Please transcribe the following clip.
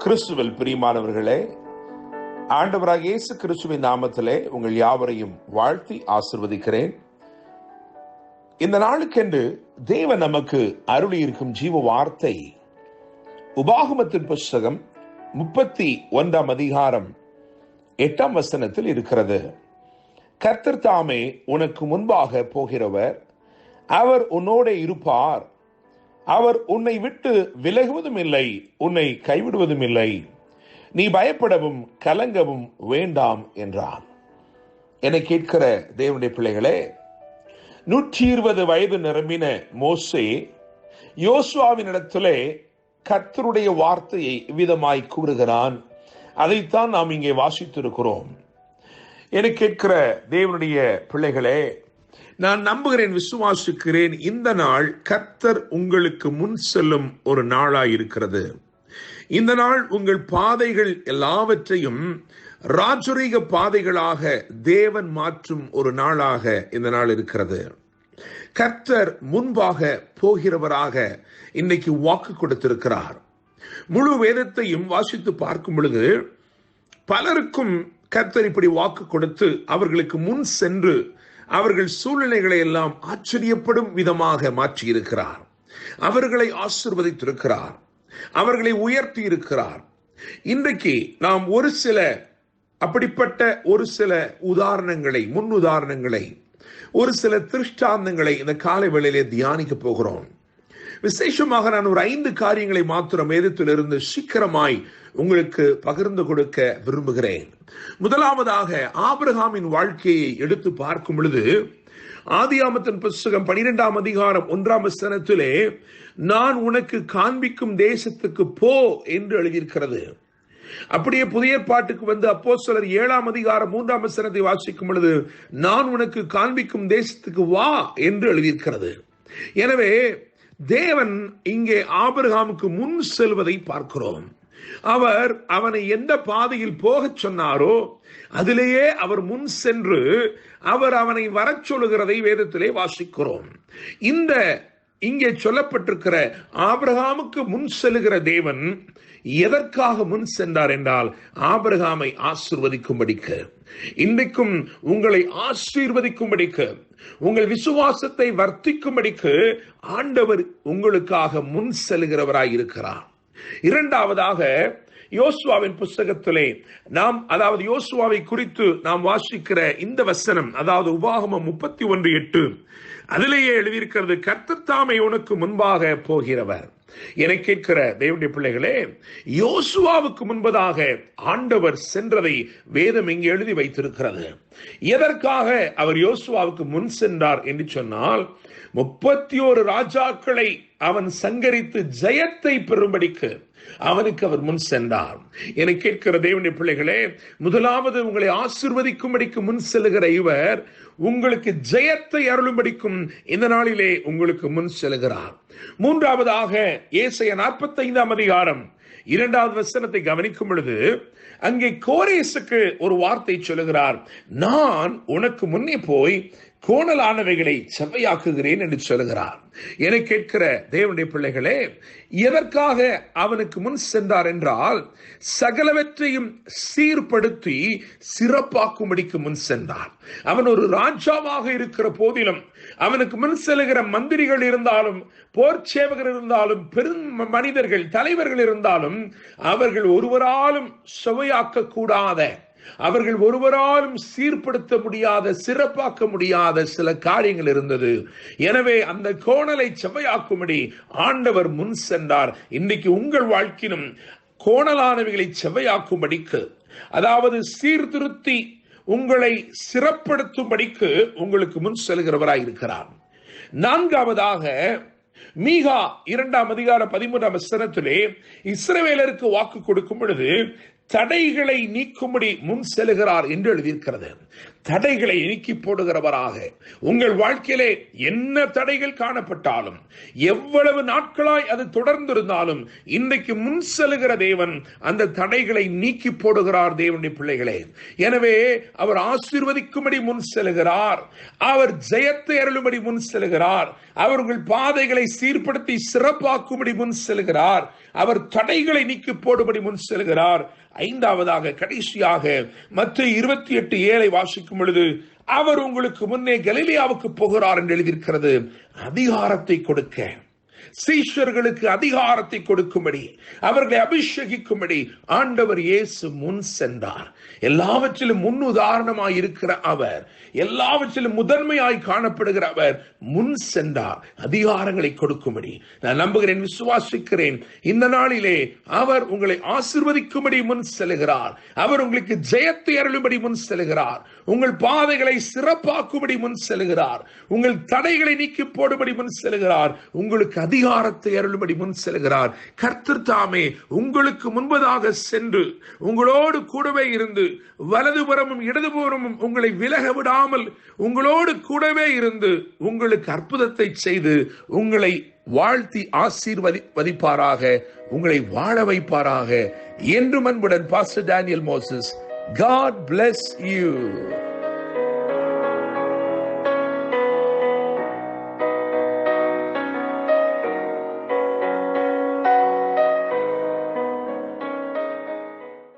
கிறிஸ்துவில் பிரியமானவர்களே, ஆண்டவராக இயேசு கிறிஸ்துவின் நாமத்திலே உங்கள் யாவரையும் வாழ்த்தி ஆசிர்வதிக்கிறேன். இந்த நாளுக்கென்று தேவன் நமக்கு அருளி இருக்கும் ஜீவ வார்த்தை உபாகமத்தின் புஸ்தகம் 31 அதிகாரம் 8 வசனத்தில் இருக்கிறது. கர்த்தர் தாமே உனக்கு முன்பாக போகிறவர், அவர் உன்னோட இருப்பார், அவர் உன்னை விட்டு விலகுவதும் இல்லை, உன்னை கைவிடுவதும் இல்லை, நீ பயப்படவும் கலங்கவும் வேண்டாம் என்றார். என்னை கேட்கிற தேவனுடைய பிள்ளைகளே, 120 வயது நிரம்பின மோசே யோசுவாவினிடத்திலே கர்த்தருடைய வார்த்தையை இவ்விதமாய் கூறுகிறான். அதைத்தான் நாம் இங்கே வாசித்திருக்கிறோம். என்னை கேட்கிற தேவனுடைய பிள்ளைகளே, நான் நம்புகிறேன், விசுவாசிக்கிறேன், இந்த நாள் கர்த்தர் உங்களுக்கு முன் செல்லும் ஒரு நாளாயிருக்கிறது. இந்த நாள் உங்கள் பாதைகள் எல்லாவற்றையும் ராஜரீக பாதைகளாக தேவன் மாற்றும் ஒரு நாளாக இந்த நாள் இருக்கிறது. கர்த்தர் முன்பாக போகிறவராக இன்னைக்கு வாக்கு கொடுத்திருக்கிறார். முழு வேதத்தையும் வாசித்து பார்க்கும் பொழுது பலருக்கும் கர்த்தர் இப்படி வாக்கு கொடுத்து அவர்களுக்கு முன் சென்று அவர்கள் சூழ்நிலைகளை எல்லாம் ஆச்சரியப்படும் விதமாக மாற்றியிருக்கிறார். அவர்களை ஆசீர்வதித்திருக்கிறார், அவர்களை உயர்த்தி இருக்கிறார். இன்றைக்கு நாம் அப்படிப்பட்ட ஒரு சில உதாரணங்களை, முன் உதாரணங்களை, ஒரு சில திருஷ்டாந்தங்களை இந்த காலை வேளையிலே தியானிக்க போகிறோம். விசேஷமாக நான் ஒரு 5 காரியங்களை மாத்திரம் வேதத்திலிருந்து சீக்கிரமாய் உங்களுக்கு பகிர்ந்து கொடுக்க விரும்புகிறேன். முதலாவதாக ஆபிரகாமின் வாழ்க்கையை எடுத்து பார்க்கும் பொழுது ஆதியாகமத்தின் புஸ்தகம் 12 அதிகாரம் 1 வசனத்திலே நான் உனக்கு காண்பிக்கும் தேசத்துக்கு போ என்று எழுதியிருக்கிறது. அப்படியே புதிய ஏற்பாட்டுக்கு வந்து அப்போஸ்தலர் 7 அதிகாரம் 3 வசனத்தை வாசிக்கும் பொழுது நான் உனக்கு காண்பிக்கும் தேசத்துக்கு வா என்று எழுதியிருக்கிறது. எனவே தேவன் இங்கே ஆபிரகாமுக்கு முன் செல்வதை பார்க்கிறோம். அவர் அவனை எந்த பாதையில் போகச் சொன்னாரோ அதிலேயே அவர் முன் சென்று அவர் அவனை வரச் சொல்லுகிறதை வேதத்திலே வாசிக்கிறோம். இங்கே சொல்லப்பட்டிருக்கிற ஆபிரகாமுக்கு முன் செல்லுகிற தேவன் எதற்காக முன் சென்றார் என்றால் ஆபிரகாமை ஆசீர்வதிக்கும்படிக்கு, இன்றைக்கும் உங்களை ஆசீர்வதிக்கும்படிக்கு, உங்கள் விசுவாசத்தை வர்த்திக்கும்படிக்கு ஆண்டவர் உங்களுக்காக முன் செல்கிறவராய் இருக்கிறார். இரண்டாவதாக யோசுவாவின் புஸ்தகத்திலே யோசுவாவை குறித்து நாம் வாசிக்கிற இந்த வசனம், அதாவது உபாகமம் 31:8, அதிலேயே எழுதியிருக்கிறது, கர்த்தர் தாமே உனக்கு முன்பாக போகிறவர். என கேட்கிற தேவனுடைய பிள்ளைகளே, யோசுவாவுக்கு முன்பதாக ஆண்டவர் சென்றதை வேதம் இங்கே எழுதி வைத்திருக்கிறது. எதற்காக அவர் யோசுவாவுக்கு முன் சென்றார் என்று சொன்னால், 31 ராஜாக்களை அவன் சங்கரித்து ஜெயத்தை பெறும்படிக்கு அவனுக்கு அவர் முன் சென்றார். என கேட்கிற தேவனுடைய பிள்ளைகளே, முதலாவது உங்களை ஆசீர்வதிக்கும்படிக்கு முன் செல்லுகிற இவர் உங்களுக்கு ஜெயத்தை அருளும்படிக்கும் இந்த நாளிலே உங்களுக்கு முன் செல்கிறார். மூன்றாவதாக ஏசாயா 45 அதிகாரம் 2 வசனத்தை கவனிக்கும் பொழுது அங்கே கோரேசுக்கு ஒரு வார்த்தை சொல்லுகிறார், நான் உனக்கு முன்னே போய் கோணலானவைகளை செவ்வையாக்குகிறேன் என்று சொல்லுகிறார். என கேட்கிற தேவனுடைய பிள்ளைகளே, எதற்காக அவனுக்கு முன் சென்றார் என்றால் சகலவற்றையும் சீர்படுத்தி சிறப்பாக்கும்படிக்கு முன் சென்றார். அவன் ஒரு ராஜாவாக இருக்கிற போதிலும் அவனுக்கு முன் செல்லுகிற மந்திரிகள் இருந்தாலும், போர் சேவகர் இருந்தாலும், பெரும் மனிதர்கள், தலைவர்கள் இருந்தாலும் அவர்கள் ஒருவராலும் செவ்வையாக்க கூடாத, அவர்கள் ஒருவராலும் சீர்படுத்த முடியாத, சிறப்பாக்க முடியாத சில காரியங்கள் இருந்தது. எனவே அந்த கோணலை செவ்வையாக்கும்படி ஆண்டவர் முன் சென்றார். இன்னைக்கு உங்கள் வாழ்க்கையிலும் கோணலானவைகளை செவ்வையாக்கும்படிக்கு, அதாவது சீர்திருத்தி உங்களை சிறப்படுத்தும்படிக்கு உங்களுக்கு முன் செல்கிறவராய் இருக்கிறார். நான்காவதாக மீகா 2 அதிகாரம் 13 வசனத்திலே இஸ்ரவேலருக்கு வாக்கு கொடுக்கும் பொழுது தடைகளை நீக்கும்படி முன் செல்கிறார் என்று எழுதியிருக்கிறது. தடைகளை நீக்கி போடுகிறவராக, உங்கள் வாழ்க்கையிலே என்ன தடைகள் காணப்பட்டாலும், எவ்வளவு நாட்களாய் அது தொடர்ந்திருந்தாலும், இன்றைக்கு முன் செல்லுகிற தேவன் அந்த தடைகளை நீக்கி போடுகிறார். தேவனுடைய பிள்ளைகளே, எனவே அவர் ஆசீர்வதிக்கும்படி முன் செல்கிறார். அவர் ஜெயத்தை அருளும்படி முன் செல்கிறார். அவர் உங்கள் பாதைகளை சீர்படுத்தி சிறப்பாக்கும்படி முன் செல்கிறார். அவர் தடைகளை நீக்கி போடும்படி முன் செல்கிறார். ஐந்தாவதாக, கடைசியாக மத்தேயு 28:7 வாசிக்கும் பொழுது, அவர் உங்களுக்கு முன்னே கலிலேயாவுக்கு போகிறார் என்று எழுதியிருக்கிறது. அதிகாரத்தை கொடுக்க, சீஷர்களுக்கு அதிகாரத்தை கொடுக்கும்படி, அவர்களை அபிஷேகிக்கும்படி ஆண்டவர் இயேசு முன் சென்றார். எல்லாவற்றிலும் முன் உதாரணமாய் இருக்கிற அவர், எல்லாவற்றிலும் முதன்மையாய் காணப்படுகிற அவர் முன் சென்றார் அதிகாரங்களை கொடுக்கும்படி. நான் நம்புகிறேன், விசுவாசிக்கிறேன், இந்த நாளிலே அவர் உங்களை ஆசீர்வதிக்கும்படி முன் செல்கிறார். அவர் உங்களுக்கு ஜெயத்தை அருளும்படி முன் செல்கிறார். உங்கள் பாதைகளை சிறப்பாக்கும்படி முன் செல்கிறார். உங்கள் தடைகளை நீக்கி போடும்படி முன் செல்கிறார். உங்களுக்கு அதிகாரத்தை அருளும்படி முன் செல்கிறார். கர்த்தர் தாமே உங்களுக்கு முன்பதாக சென்று உங்களோடு கூடவே இருந்து, வலதுபுறமும் இடதுபுறமும் உங்களை விலக விடாமல் உங்களோடு கூடவே இருந்து உங்களுக்கு அற்புதத்தை செய்து உங்களை வாழ்த்தி ஆசீர்வதிப்பாராக, உங்களை வாழ வைப்பாராக. என்றும் அன்புடன் pastor Daniel Moses. God bless you.